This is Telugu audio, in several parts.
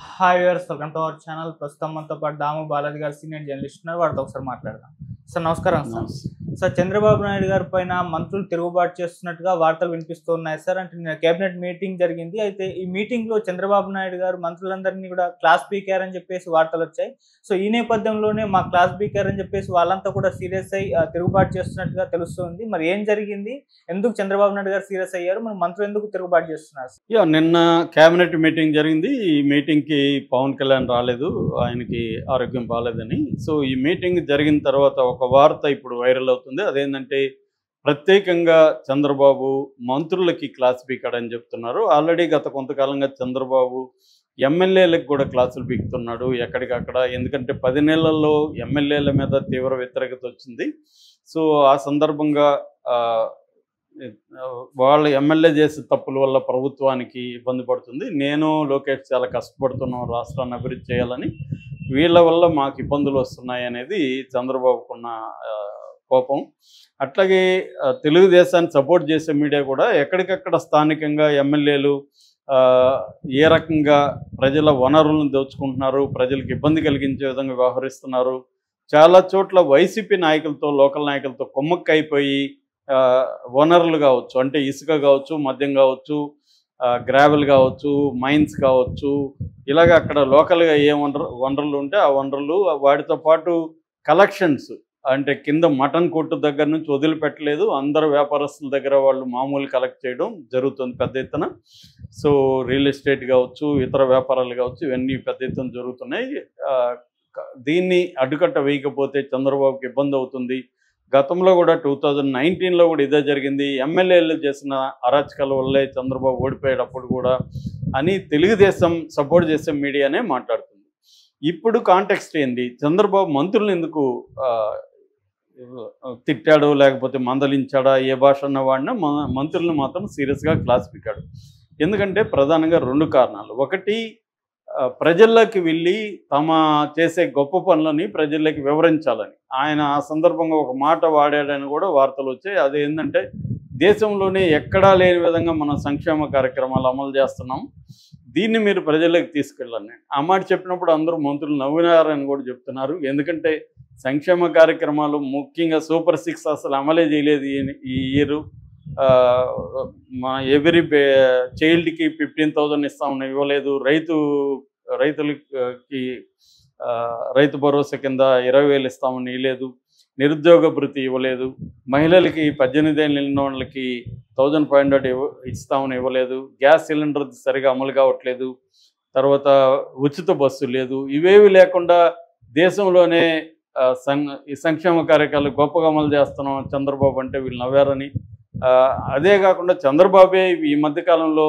Hi viewers, welcome to our channel. ప్రస్తుతం మనతో పాటు దాము బాలాజీ గారు సీనియర్ జర్నలిస్ట్ ఉన్నారు. వారితో ఒకసారి మాట్లాడదాం. సార్ నమస్కారం. సార్ చంద్రబాబు నాయుడు గారి పైన మంత్రులు తిరుగుబాటు చేస్తున్నట్టుగా వార్తలు వినిపిస్తూ ఉన్నాయి సార్. అంటే నిన్న కేబినెట్ మీటింగ్ జరిగింది. అయితే ఈ మీటింగ్ లో చంద్రబాబు నాయుడు గారు మంత్రులందరినీ కూడా క్లాస్ పీకారు అని చెప్పేసి వార్తలు వచ్చాయి. సో ఈ నేపథ్యంలోనే మా క్లాస్ పీకారు అని చెప్పేసి వాళ్ళంతా కూడా సీరియస్ అయ్యి తిరుగుబాటు చేస్తున్నట్టుగా తెలుస్తుంది. మరి ఏం జరిగింది? ఎందుకు చంద్రబాబు నాయుడు గారు సీరియస్ అయ్యారు? మరి మంత్రులు ఎందుకు తిరుగుబాటు చేస్తున్నారు? నిన్న కేబినెట్ మీటింగ్ జరిగింది. ఈ మీటింగ్కి పవన్ కళ్యాణ్ రాలేదు, ఆయనకి ఆరోగ్యం బాగాలేదని. సో ఈ మీటింగ్ జరిగిన తర్వాత ఒక వార్త ఇప్పుడు వైరల్ అవుతుంది. అదేంటంటే ప్రత్యేకంగా చంద్రబాబు మంత్రులకి క్లాస్ పీకాడని చెప్తున్నారు. ఆల్రెడీ గత కొంతకాలంగా చంద్రబాబు ఎమ్మెల్యేలకు కూడా క్లాసులు పీకుతున్నాడు ఎక్కడికక్కడ. ఎందుకంటే 10 నెలల్లో ఎమ్మెల్యేల మీద తీవ్ర వ్యతిరేకత వచ్చింది. సో ఆ సందర్భంగా వాళ్ళ ఎమ్మెల్యే చేసే తప్పుల వల్ల ప్రభుత్వానికి ఇబ్బంది పడుతుంది. నేను లోకేష్ చాలా కష్టపడుతున్నాం రాష్ట్రాన్ని అభివృద్ధి చేయాలని, వీళ్ళ వల్ల మాకు ఇబ్బందులు వస్తున్నాయి అనేది చంద్రబాబుకున్న కోపం. అట్లాగే తెలుగుదేశాన్ని సపోర్ట్ చేసే మీడియా కూడా ఎక్కడికక్కడ స్థానికంగా ఎమ్మెల్యేలు ఏ రకంగా ప్రజల వనరులను దోచుకుంటున్నారు, ప్రజలకు ఇబ్బంది కలిగించే విధంగా వ్యవహరిస్తున్నారు, చాలా చోట్ల వైసీపీ నాయకులతో లోకల్ నాయకులతో కొమ్మక్కైపోయి వనరులు కావచ్చు, అంటే ఇసుక కావచ్చు, మద్యం కావచ్చు, గ్రావెల్ కావచ్చు, మైన్స్ కావచ్చు, ఇలాగ అక్కడ లోకల్గా ఏ వనరులు ఉంటే ఆ వనరులు, వాటితో పాటు కలెక్షన్స్, అంటే కింద మటన్ కొట్టు దగ్గర నుంచి వదిలిపెట్టలేదు. అందరు వ్యాపారస్తుల దగ్గర వాళ్ళు మామూలు కలెక్ట్ చేయడం జరుగుతుంది పెద్ద ఎత్తున. సో రియల్ ఎస్టేట్ కావచ్చు, ఇతర వ్యాపారాలు కావచ్చు, ఇవన్నీ పెద్ద ఎత్తున జరుగుతున్నాయి. దీన్ని అడ్డుకట్ట వేయకపోతే చంద్రబాబుకి ఇబ్బంది అవుతుంది. గతంలో కూడా 2019లో కూడా ఇదే జరిగింది. ఎమ్మెల్యేలు చేసిన అరాచకాల వల్లే చంద్రబాబు ఓడిపోయేటప్పుడు కూడా అని తెలుగుదేశం సపోర్ట్ చేసే మీడియానే మాట్లాడుతుంది. ఇప్పుడు కాంటెక్స్ట్ ఏంది? చంద్రబాబు మంత్రులను ఎందుకు తిట్టాడు, లేకపోతే మందలించాడా, ఏ భాష అన్న వాడినా మంత్రులను మాత్రం సీరియస్గా క్లాస్ పీకాడు. ఎందుకంటే ప్రధానంగా 2 కారణాలు. ఒకటి, ప్రజల్లోకి వెళ్ళి తమ చేసే గొప్ప పనులని ప్రజల్లోకి వివరించాలని ఆయన ఆ సందర్భంగా ఒక మాట వాడాడని కూడా వార్తలు వచ్చాయి. అదేంటంటే దేశంలోనే ఎక్కడా లేని విధంగా మనం సంక్షేమ కార్యక్రమాలు అమలు చేస్తున్నాం, దీన్ని మీరు ప్రజల్లోకి తీసుకెళ్ళాలని ఆ మాట చెప్పినప్పుడు అందరూ మంత్రులు నవ్వినారని కూడా చెప్తున్నారు. ఎందుకంటే సంక్షేమ కార్యక్రమాలు ముఖ్యంగా సూపర్ 6 అసలు అమలే చేయలేదు ఈ ఇయర్. మా ఎవ్రీ చైల్డ్కి 15,000 ఇస్తామని ఇవ్వలేదు. రైతులకి రైతు భరోసా కింద 20,000 ఇస్తామని ఇవ్వలేదు. నిరుద్యోగ భృతి ఇవ్వలేదు. మహిళలకి 18 ఏళ్ళు నిండిన వాళ్ళకి 1,500 ఇస్తామని ఇవ్వలేదు. గ్యాస్ సిలిండర్ సరిగా అమలు కావట్లేదు. తర్వాత ఉచిత బస్సు లేదు. ఇవేవి లేకుండా దేశంలోనే ఈ సంక్షేమ కార్యక్రమాలు గొప్పగా అమలు చేస్తున్నాం చంద్రబాబు అంటే వీళ్ళు నవ్వారని. అదే కాకుండా చంద్రబాబే ఈ మధ్యకాలంలో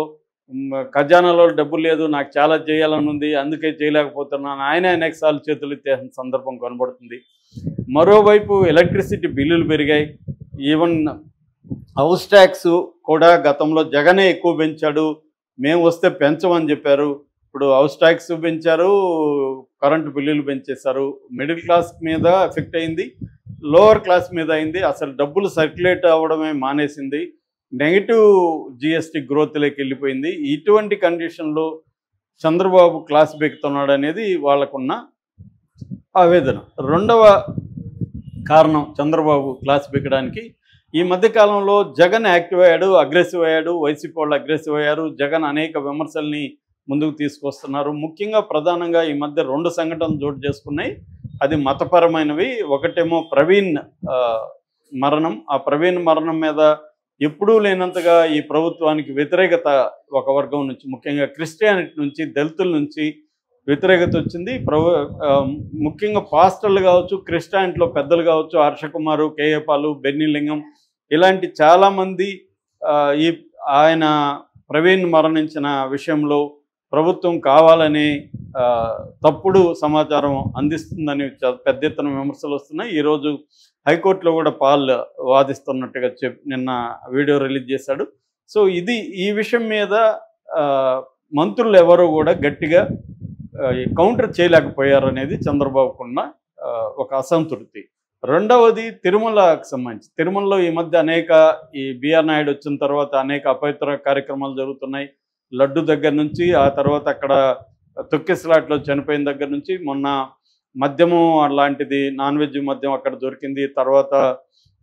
ఖజానాలో డబ్బులు లేదు, నాకు చాలా చేయాలని ఉంది, అందుకే చేయలేకపోతున్నాను, ఆయన అనేకసార్లు చేతులు ఎత్తేసిన సందర్భం కనబడుతుంది. మరోవైపు ఎలక్ట్రిసిటీ బిల్లులు పెరిగాయి. ఈవెన్ హౌస్ ట్యాక్స్ కూడా గతంలో జగనే ఎక్కువ పెంచాడు, మేము వస్తే పెంచమని చెప్పారు. ఇప్పుడు హౌస్ ట్యాక్స్ పెంచారు, కరెంటు బిల్లులు పెంచేశారు. మిడిల్ క్లాస్ మీద ఎఫెక్ట్ అయింది, లోవర్ క్లాస్ మీద అయింది. అసలు డబ్బులు సర్క్యులేట్ అవ్వడమే మానేసింది. నెగిటివ్ జిఎస్టీ గ్రోత్లోకి వెళ్ళిపోయింది. ఇటువంటి కండిషన్లో చంద్రబాబు క్లాస్ బెక్కుతున్నాడు అనేది వాళ్ళకున్న ఆవేదన. రెండవ కారణం చంద్రబాబు క్లాస్ బెక్కడానికి, ఈ మధ్యకాలంలో జగన్ యాక్టివ్ అయ్యాడు, అగ్రెసివ్ అయ్యాడు, వైసీపీ వాళ్ళు అగ్రెసివ్ అయ్యారు. జగన్ అనేక విమర్శల్ని ముందుకు తీసుకొస్తున్నారు. ముఖ్యంగా ప్రధానంగా ఈ మధ్య 2 సంఘటనలు చోటు చేసుకున్నాయి. అది మతపరమైనవి. ఒకటేమో ప్రవీణ్ మరణం. ఆ ప్రవీణ్ మరణం మీద ఎప్పుడూ లేనంతగా ఈ ప్రభుత్వానికి వ్యతిరేకత ఒక వర్గం నుంచి, ముఖ్యంగా క్రిస్టియానిటీ నుంచి, దళితుల నుంచి వ్యతిరేకత వచ్చింది. ముఖ్యంగా పాస్టర్లు కావచ్చు, క్రిస్టియానిటీలో పెద్దలు కావచ్చు, హర్షకుమారు, కేఏ పాలు, బెన్నీలింగం, ఇలాంటి చాలామంది ఈ ఆయన ప్రవీణ్ మరణించిన విషయంలో ప్రభుత్వం కావాలని తప్పుడు సమాచారం అందిస్తుందని పెద్ద ఎత్తున విమర్శలు వస్తున్నాయి. ఈరోజు హైకోర్టులో కూడా పాల్ వాదిస్తున్నట్టుగా నిన్న వీడియో రిలీజ్ చేశాడు. సో ఈ విషయం మీద మంత్రులు ఎవరు కూడా గట్టిగా కౌంటర్ చేయలేకపోయారనేది చంద్రబాబుకున్న ఒక అసంతృప్తి. రెండవది తిరుమలకు సంబంధించి, తిరుమలలో ఈ మధ్య ఈ బిఆర్ నాయుడు వచ్చిన తర్వాత అనేక అపవిత్ర కార్యక్రమాలు జరుగుతున్నాయి. లడ్డు దగ్గర నుంచి ఆ తర్వాత అక్కడ తొక్కిసలాట్లో చనిపోయిన దగ్గర నుంచి మొన్న మద్యము అలాంటిది నాన్ వెజ్ మద్యం అక్కడ దొరికింది, తర్వాత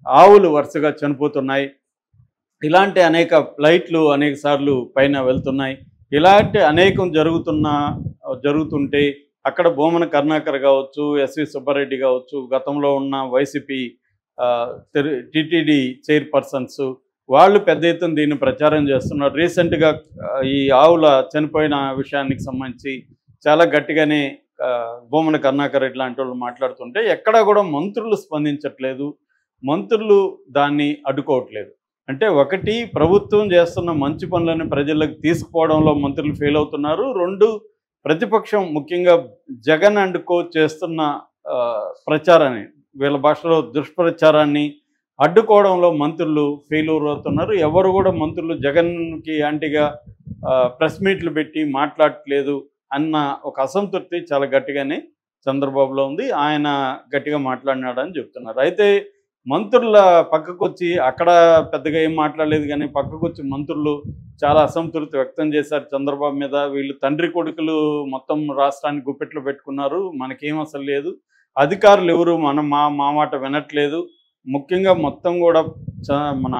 ఆవులు వరుసగా చనిపోతున్నాయి, ఇలాంటి అనేక ఫ్లైట్లు అనేక సార్లు పైన వెళ్తున్నాయి, ఇలాంటి అనేకం జరుగుతుంటే అక్కడ భూమన కరుణాకర్ కావచ్చు, ఎస్వి సుబ్బారెడ్డి కావచ్చు, గతంలో ఉన్న వైసీపీ టిటిడి చైర్పర్సన్స్ వాళ్ళు పెద్ద ఎత్తున దీన్ని ప్రచారం చేస్తున్నారు. రీసెంట్గా ఈ ఆవుల చనిపోయిన విషయానికి సంబంధించి చాలా గట్టిగానే భూమన కరుణాకర్ రెడ్డి లాంటి వాళ్ళు మాట్లాడుతుంటే ఎక్కడా కూడా మంత్రులు స్పందించట్లేదు, మంత్రులు దాన్ని అడ్డుకోవట్లేదు. అంటే ఒకటి, ప్రభుత్వం చేస్తున్న మంచి పనులను ప్రజలకు తీసుకుపోవడంలో మంత్రులు ఫెయిల్ అవుతున్నారు. రెండు, ప్రతిపక్షం ముఖ్యంగా జగన్ అండ్ కో చేస్తున్న ప్రచారాన్ని, వీళ్ళ భాషలో దుష్ప్రచారాన్ని అడ్డుకోవడంలో మంత్రులు ఫెయిల్యూర్ అవుతున్నారు. ఎవరు కూడా మంత్రులు జగన్కి యాంటీగా ప్రెస్ మీట్లు పెట్టి మాట్లాడట్లేదు అన్న ఒక అసంతృప్తి చాలా గట్టిగానే చంద్రబాబులో ఉంది. ఆయన గట్టిగా మాట్లాడినాడని చెప్తున్నారు. అయితే మంత్రుల పక్కకు వచ్చి అక్కడ పెద్దగా ఏం మాట్లాడలేదు, కానీ పక్కకు వచ్చి మంత్రులు చాలా అసంతృప్తి వ్యక్తం చేశారు చంద్రబాబు మీద. వీళ్ళు తండ్రి కొడుకులు మొత్తం రాష్ట్రాన్ని గుప్పెట్లో పెట్టుకున్నారు, మనకేం అసలు లేదు, అధికారులు ఎవరు మా మాట వినట్లేదు, ముఖ్యంగా మొత్తం కూడా మన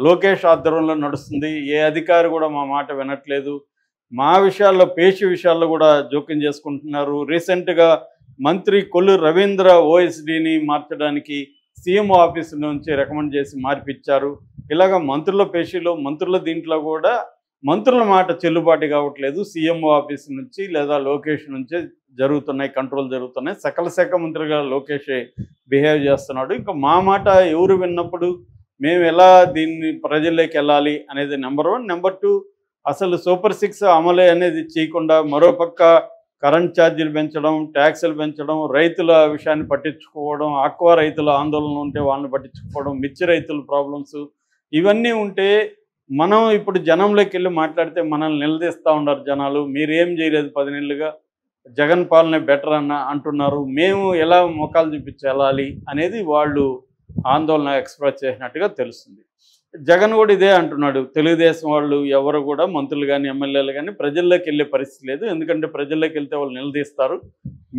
లోకేష్ ఆధ్వర్యంలో నడుస్తుంది, ఏ అధికారి కూడా మా మాట వినట్లేదు, మా విషయాల్లో పేషి విషయాల్లో కూడా జోక్యం చేసుకుంటున్నారు. రీసెంట్గా మంత్రి కొల్లు రవీంద్ర ఓఎస్డీని మార్చడానికి సీఎం ఆఫీసు నుంచి రికమెండ్ చేసి మార్పిచ్చారు. ఇలాగ మంత్రుల పేషీలో మంత్రుల దీంట్లో కూడా మంత్రుల మాట చెల్లుబాటు కావట్లేదు, సీఎంఓ ఆఫీస్ నుంచి లేదా లోకేష్ నుంచే కంట్రోల్ జరుగుతున్నాయి. సకల శాఖ మంత్రిగా లోకేషే బిహేవ్ చేస్తున్నాడు. ఇంకా మా మాట ఎవరు విన్నప్పుడు మేము ఎలా దీన్ని ప్రజల్లోకి వెళ్ళాలి అనేది నెంబర్ 1. నెంబర్ 2, అసలు సూపర్ 6 అమలు అనేది చేయకుండా మరోపక్క కరెంట్ ఛార్జీలు పెంచడం, ట్యాక్సులు పెంచడం, రైతుల విషయాన్ని పట్టించుకోవడం, ఆక్వా రైతుల ఆందోళన ఉంటే వాళ్ళని పట్టించుకోవడం, మిర్చి రైతుల ప్రాబ్లమ్స్ ఇవన్నీ ఉంటే మనం ఇప్పుడు జనంలోకి వెళ్ళి మాట్లాడితే మనల్ని నిలదీస్తూ ఉన్నారు జనాలు. మీరేం చేయలేదు 10 నెలలుగా, జగన్ పాలనే బెటర్ అంటున్నారు, మేము ఎలా మొఖాలు చూపించి వెళ్ళాలి అనేది వాళ్ళు ఆందోళన ఎక్స్ప్రెస్ చేసినట్టుగా తెలుస్తుంది. జగన్ కూడా ఇదే అంటున్నాడు, తెలుగుదేశం వాళ్ళు ఎవరు కూడా మంత్రులు కానీ ఎమ్మెల్యేలు కానీ ప్రజల్లోకి వెళ్ళే పరిస్థితి లేదు, ఎందుకంటే ప్రజల్లోకి వెళ్తే వాళ్ళు నిలదీస్తారు,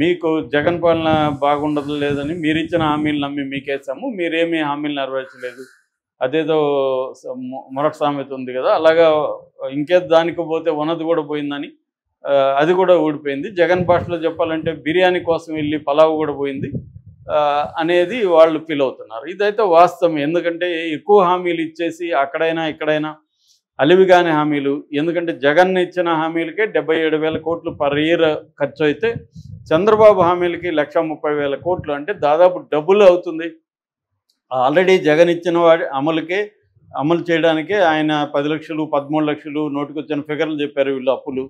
మీకు జగన్ పాలన బాగుండదు లేదని మీరు ఇచ్చిన హామీలు నమ్మి మీకేసాము, మీరేమీ హామీలు నెరవేర్చలేదు, అదేదో మొరటి సామెత ఉంది కదా, అలాగా ఇంకేదో దానికి పోతే ఉన్నది కూడా పోయిందని అది కూడా ఊడిపోయింది. జగన్ భాషలో చెప్పాలంటే బిర్యానీ కోసం వెళ్ళి పలావ్ కూడా పోయింది అనేది వాళ్ళు ఫీల్ అవుతున్నారు. ఇదైతే వాస్తవం. ఎందుకంటే ఎక్కువ హామీలు ఇచ్చేసి అక్కడైనా ఇక్కడైనా అలివిగానే హామీలు, ఎందుకంటే జగన్ ఇచ్చిన హామీలకే 77,000 కోట్లు పర్ ఇయర్ ఖర్చు అయితే చంద్రబాబు హామీలకి 1,30,000 కోట్లు, అంటే దాదాపు డబుల్ అవుతుంది. ఆల్రెడీ జగన్ ఇచ్చిన వాడి అమలు చేయడానికే ఆయన 10 లక్షలు 13 లక్షలు నోటికొచ్చిన ఫిగర్లు చెప్పారు వీళ్ళు అప్పులు.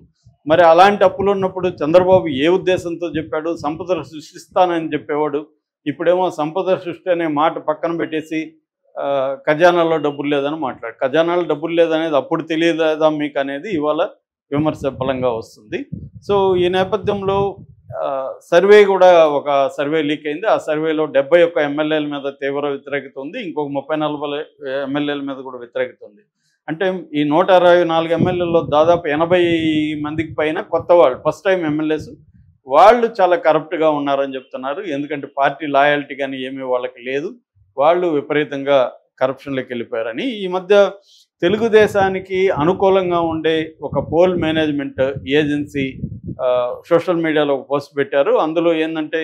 మరి అలాంటి అప్పులు ఉన్నప్పుడు చంద్రబాబు ఏ ఉద్దేశంతో చెప్పాడు? సంపద సృష్టిస్తానని చెప్పేవాడు, ఇప్పుడేమో సంపద సృష్టి అనే మాట పక్కన పెట్టేసి ఖజానాలో డబ్బులు లేదని మాట్లాడు. ఖజానాలో డబ్బులు లేదనేది అప్పుడు తెలియలేదా మీకు అనేది ఇవాళ విమర్శ బలంగా వస్తుంది. సో ఈ నేపథ్యంలో సర్వే కూడా ఒక సర్వే లీక్ అయింది. ఆ సర్వేలో 71 ఎమ్మెల్యేల మీద తీవ్ర వ్యతిరేకత ఉంది, ఇంకొక 30-40 ఎమ్మెల్యేల మీద కూడా వ్యతిరేకత ఉంది. అంటే ఈ 124 ఎమ్మెల్యేల్లో దాదాపు 80 మందికి పైన కొత్త వాళ్ళు, ఫస్ట్ టైం ఎమ్మెల్యేస్, వాళ్ళు చాలా కరప్ట్గా ఉన్నారని చెప్తున్నారు. ఎందుకంటే పార్టీ లాయల్టీ కానీ ఏమీ వాళ్ళకి లేదు, వాళ్ళు విపరీతంగా కరప్షన్లోకి వెళ్ళిపోయారని. ఈ మధ్య తెలుగుదేశానికి అనుకూలంగా ఉండే ఒక పోల్ మేనేజ్మెంట్ ఏజెన్సీ సోషల్ మీడియాలో ఒక పోస్ట్ పెట్టారు. అందులో ఏంటంటే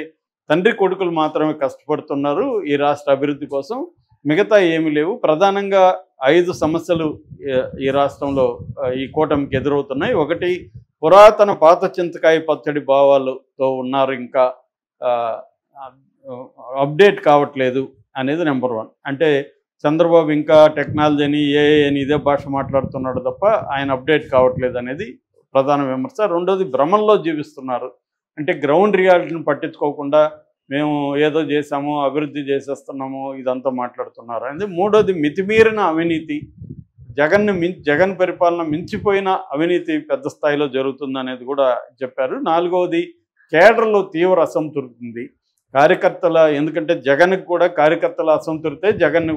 తండ్రి కొడుకులు మాత్రమే కష్టపడుతున్నారు ఈ రాష్ట్ర అభివృద్ధి కోసం, మిగతా ఏమీ లేవు. ప్రధానంగా 5 సమస్యలు ఈ రాష్ట్రంలో ఈ కూటమికి ఎదురవుతున్నాయి. ఒకటి, పురాతన పాత చింతకాయ పచ్చడి భావాలతో ఉన్నారు, ఇంకా అప్డేట్ కావట్లేదు అనేది నెంబర్ 1. అంటే చంద్రబాబు ఇంకా టెక్నాలజీని ఏఐ అని ఇదే భాష మాట్లాడుతున్నాడు తప్ప ఆయన అప్డేట్ కావట్లేదు అనేది ప్రధాన విమర్శ. రెండోది, భ్రమంలో జీవిస్తున్నారు, అంటే గ్రౌండ్ రియాలిటీని పట్టించుకోకుండా మేము ఏదో చేసాము, అభివృద్ధి చేసేస్తున్నాము, ఇదంతా మాట్లాడుతున్నారు అనేది. మూడోది, మితిమీరిన అవినీతి, జగన్ పరిపాలన మించిపోయిన అవినీతి పెద్ద స్థాయిలో జరుగుతుందనేది కూడా చెప్పారు. నాలుగవది, కేడర్లో తీవ్ర అసంతృప్తి ఉంది కార్యకర్తల, ఎందుకంటే జగన్కి కూడా కార్యకర్తల అసంతృప్తే జగన్ని